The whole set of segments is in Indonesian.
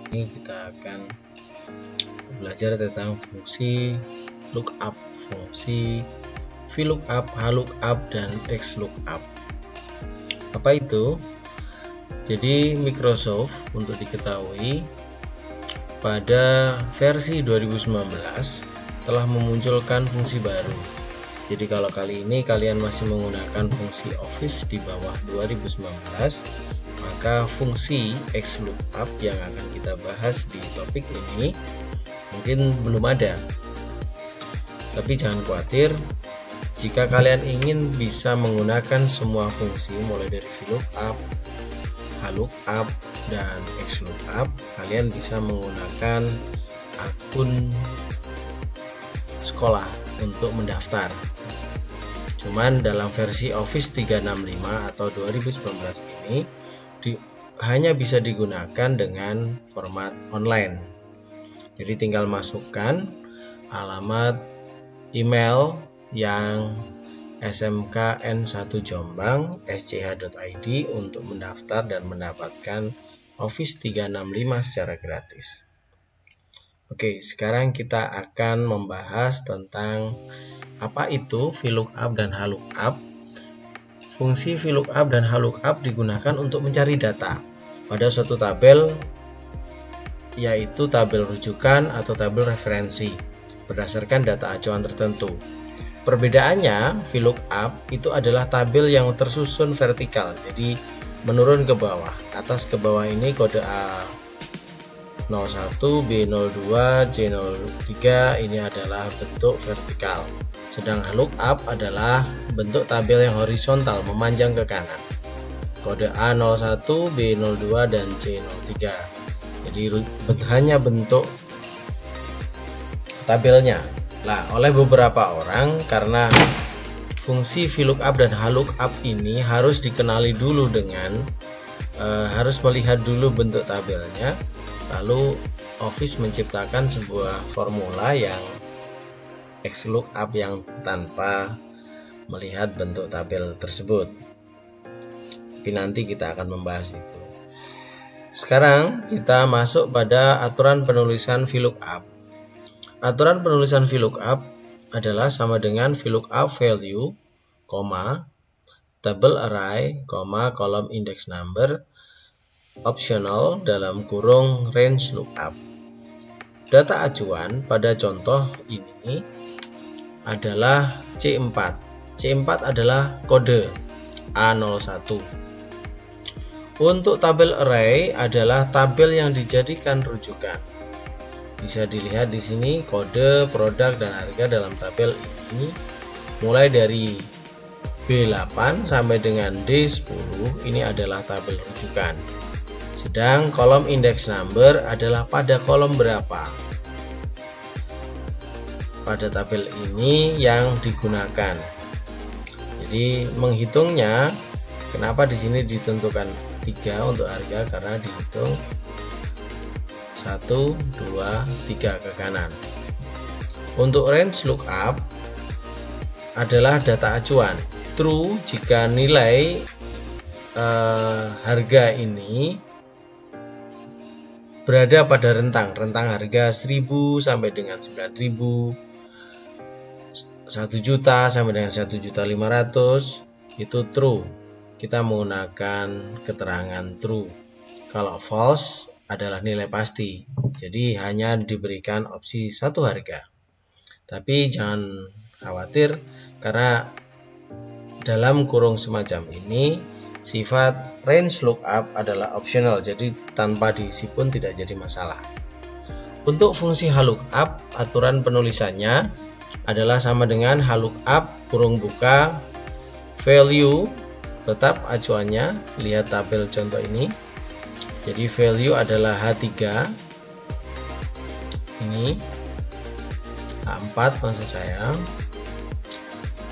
ini kita akan belajar tentang fungsi lookup, fungsi VLOOKUP, HLOOKUP, dan XLOOKUP. Apa itu? Jadi Microsoft, untuk diketahui, pada versi 2019 telah memunculkan fungsi baru. Jadi kalau kali ini kalian masih menggunakan fungsi Office di bawah 2019, maka fungsi XLOOKUP yang akan kita bahas di topik ini mungkin belum ada. Tapi jangan khawatir, jika kalian ingin bisa menggunakan semua fungsi mulai dari VLOOKUP, HLOOKUP, dan XLOOKUP, kalian bisa menggunakan akun sekolah untuk mendaftar. Cuman dalam versi Office 365 atau 2019 ini hanya bisa digunakan dengan format online. Jadi tinggal masukkan alamat email yang smkn1jombang.sch.id untuk mendaftar dan mendapatkan Office 365 secara gratis. Oke, sekarang kita akan membahas tentang apa itu VLOOKUP dan HLOOKUP. Fungsi VLOOKUP dan HLOOKUP digunakan untuk mencari data pada suatu tabel, yaitu tabel rujukan atau tabel referensi berdasarkan data acuan tertentu. Perbedaannya, VLOOKUP itu adalah tabel yang tersusun vertikal, jadi menurun ke bawah. Atas ke bawah ini kode A01, B02, C03 ini adalah bentuk vertikal. Sedang HLOOKUP adalah bentuk tabel yang horizontal memanjang ke kanan. Kode A01, B02, dan C03. Jadi hanya bentuk tabelnya. Nah, oleh beberapa orang, karena fungsi VLOOKUP dan HLOOKUP ini harus dikenali dulu dengan harus melihat dulu bentuk tabelnya, lalu Office menciptakan sebuah formula yang XLOOKUP yang tanpa melihat bentuk tabel tersebut. Tapi nanti kita akan membahas itu. Sekarang kita masuk pada aturan penulisan VLOOKUP. Aturan penulisan VLOOKUP adalah sama dengan VLOOKUP value, table array, kolom index number, optional dalam kurung range lookup. Data acuan pada contoh ini adalah C4. C4 adalah kode A01. Untuk tabel array adalah tabel yang dijadikan rujukan. Bisa dilihat di sini kode, produk, dan harga dalam tabel ini mulai dari B8 sampai dengan D10 ini adalah tabel rujukan. Sedang kolom index number adalah pada kolom berapa pada tabel ini yang digunakan. Jadi menghitungnya, kenapa di sini ditentukan 3 untuk harga, karena dihitung 1, 2, 3 ke kanan. Untuk range lookup adalah data acuan. True jika nilai harga ini berada pada rentang harga 1000 sampai dengan 9000, 1 juta sampai dengan 1.500.000, itu true. Kita menggunakan keterangan true. Kalau false adalah nilai pasti. Jadi hanya diberikan opsi satu harga. Tapi jangan khawatir, karena dalam kurung semacam ini sifat range lookup adalah optional, jadi tanpa diisi pun tidak jadi masalah. Untuk fungsi HLOOKUP, aturan penulisannya adalah sama dengan HLOOKUP kurung buka value, tetap acuannya, lihat tabel contoh ini. Jadi value adalah H3, sini A4 maksud saya,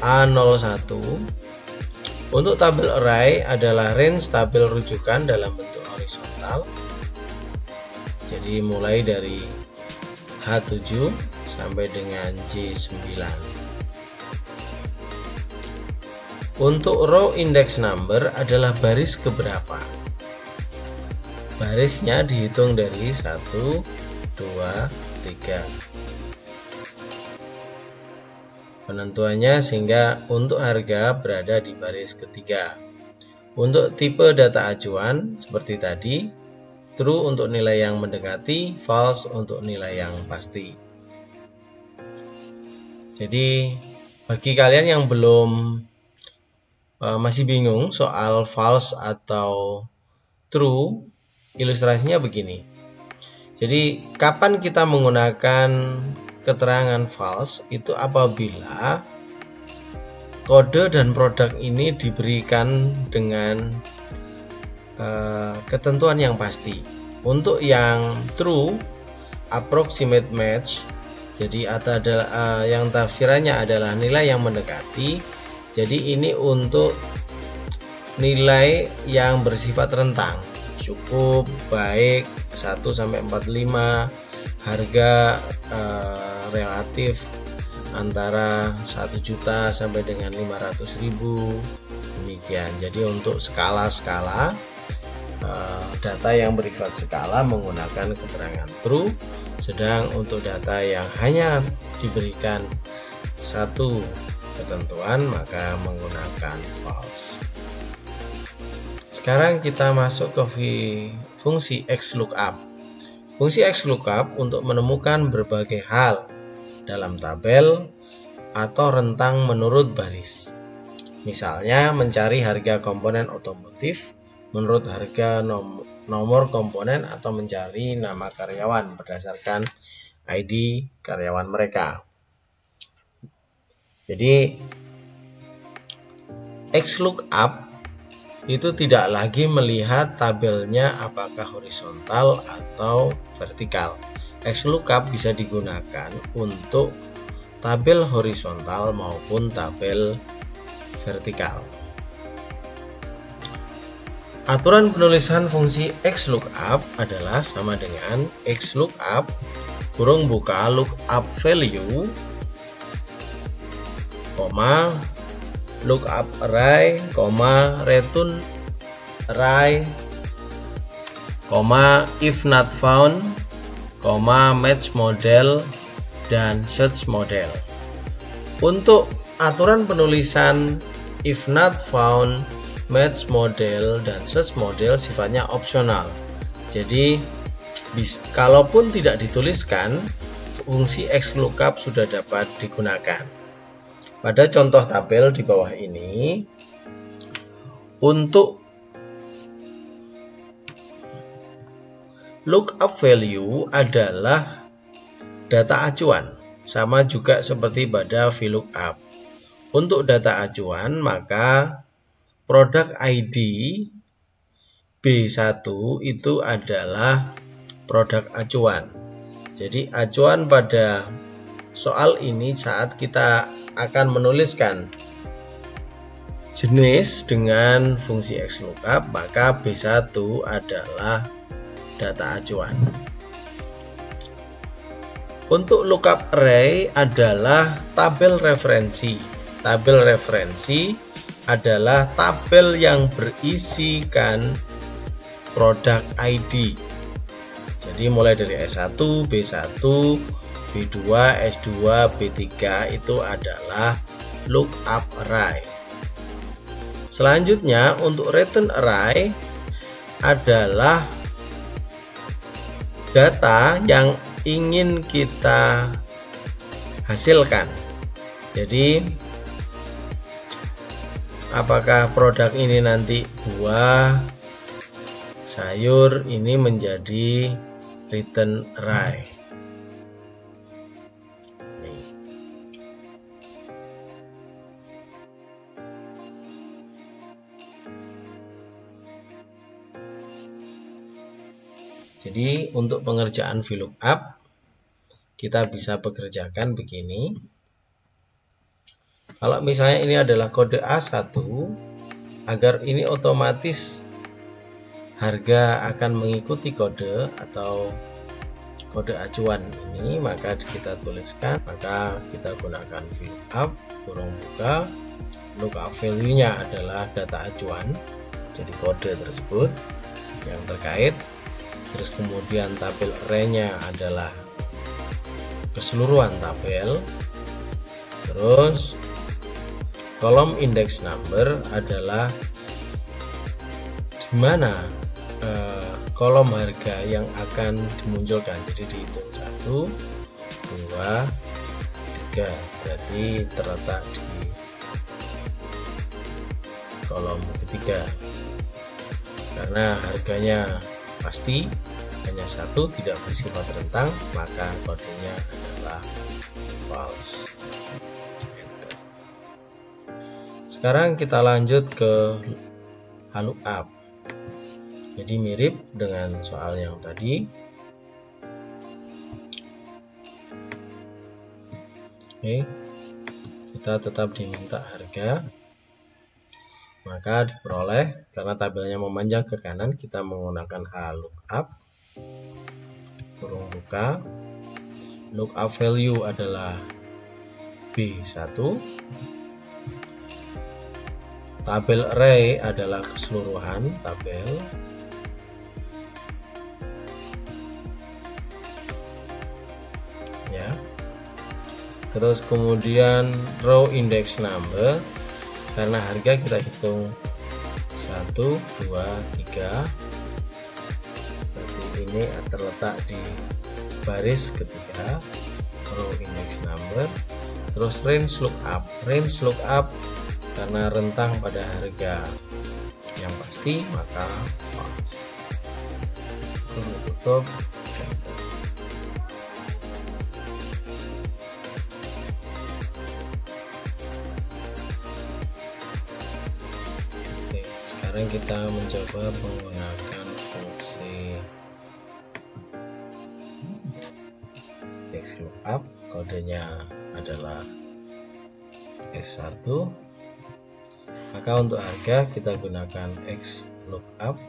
A01. Untuk tabel array adalah range tabel rujukan dalam bentuk horizontal. Jadi mulai dari H7 sampai dengan J9. Untuk row index number adalah baris keberapa. barisnya dihitung dari 1, 2, 3. Penentuannya sehingga untuk harga berada di baris ketiga. Untuk tipe data acuan seperti tadi, true untuk nilai yang mendekati, false untuk nilai yang pasti. Jadi bagi kalian yang belum masih bingung soal false atau true, ilustrasinya begini. Jadi kapan kita menggunakan keterangan false itu apabila kode dan produk ini diberikan dengan ketentuan yang pasti. Untuk yang true, approximate match, jadi adalah yang tafsirannya adalah nilai yang mendekati. Jadi ini untuk nilai yang bersifat rentang, cukup, baik, 1-45, harga relatif antara 1 juta sampai dengan 500.000, demikian. Jadi untuk skala-skala data yang bersifat skala menggunakan keterangan true, sedang untuk data yang hanya diberikan satu ketentuan maka menggunakan false. Sekarang kita masuk ke fungsi XLOOKUP. Fungsi XLOOKUP untuk menemukan berbagai hal dalam tabel atau rentang menurut baris. Misalnya mencari harga komponen otomotif menurut harga nomor komponen atau mencari nama karyawan berdasarkan ID karyawan mereka. Jadi XLOOKUP itu tidak lagi melihat tabelnya apakah horizontal atau vertikal. XLOOKUP bisa digunakan untuk tabel horizontal maupun tabel vertikal. Aturan penulisan fungsi XLOOKUP adalah sama dengan XLOOKUP kurung buka lookup value, lookup array, return array, if not found, match model, dan search model. Untuk aturan penulisan if not found, match model, dan search model sifatnya opsional. Jadi kalaupun tidak dituliskan, fungsi XLOOKUP sudah dapat digunakan. Pada contoh tabel di bawah ini, untuk lookup value adalah data acuan, sama juga seperti pada VLOOKUP. Untuk data acuan, maka produk ID B1 itu adalah produk acuan. Jadi acuan pada soal ini saat kita akan menuliskan jenis dengan fungsi XLOOKUP, maka B1 adalah data acuan. Untuk lookup array adalah tabel referensi. Tabel referensi adalah tabel yang berisikan produk ID. Jadi mulai dari S1, B1, B2, S2, B3 itu adalah lookup array. Selanjutnya untuk return array adalah data yang ingin kita hasilkan. Jadi apakah produk ini nanti buah, sayur, ini menjadi return array. Jadi untuk pengerjaan VLOOKUP kita bisa pekerjakan begini. Kalau misalnya ini adalah kode A1, agar ini otomatis harga akan mengikuti kode atau kode acuan ini, maka kita tuliskan, maka kita gunakan VLOOKUP kurung buka, lookup value-nya adalah data acuan, jadi kode tersebut yang terkait. Terus kemudian tabel array-nya adalah keseluruhan tabel. Terus kolom index number adalah di mana kolom harga yang akan dimunculkan. Jadi dihitung 1, 2, 3, berarti terletak di kolom ketiga. Karena harganya pasti hanya 1, tidak bersifat rentang, maka kodenya adalah false. Enter. Sekarang kita lanjut ke lookup. Jadi mirip dengan soal yang tadi. Oke, kita tetap diminta harga, maka diperoleh karena tabelnya memanjang ke kanan, kita menggunakan lookup kurung buka. Lookup value adalah B1. Tabel array adalah keseluruhan tabel. Ya. Terus kemudian row index number, karena harga kita hitung 1, 2, 3, berarti ini terletak di baris ketiga, row index number. Terus range lookup karena rentang pada harga yang pasti, maka false. Tutup, enter. Oke, sekarang kita mencoba menggunakan fungsi xlookup, kodenya adalah S1. Maka untuk harga kita gunakan xlookup.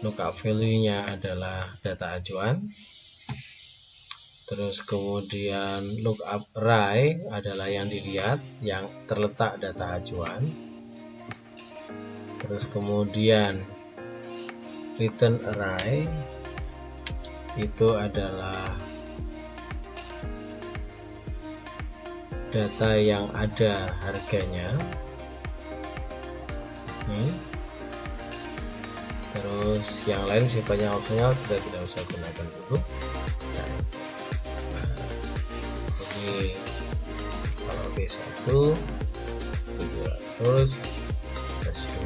Lookup value-nya adalah data acuan. Terus kemudian lookup array adalah yang dilihat, yang terletak data acuan. Terus kemudian return array itu adalah data yang ada harganya. Terus yang lain sifatnya opsional, kita tidak usah gunakan dulu. Jadi kalau B1 700, S2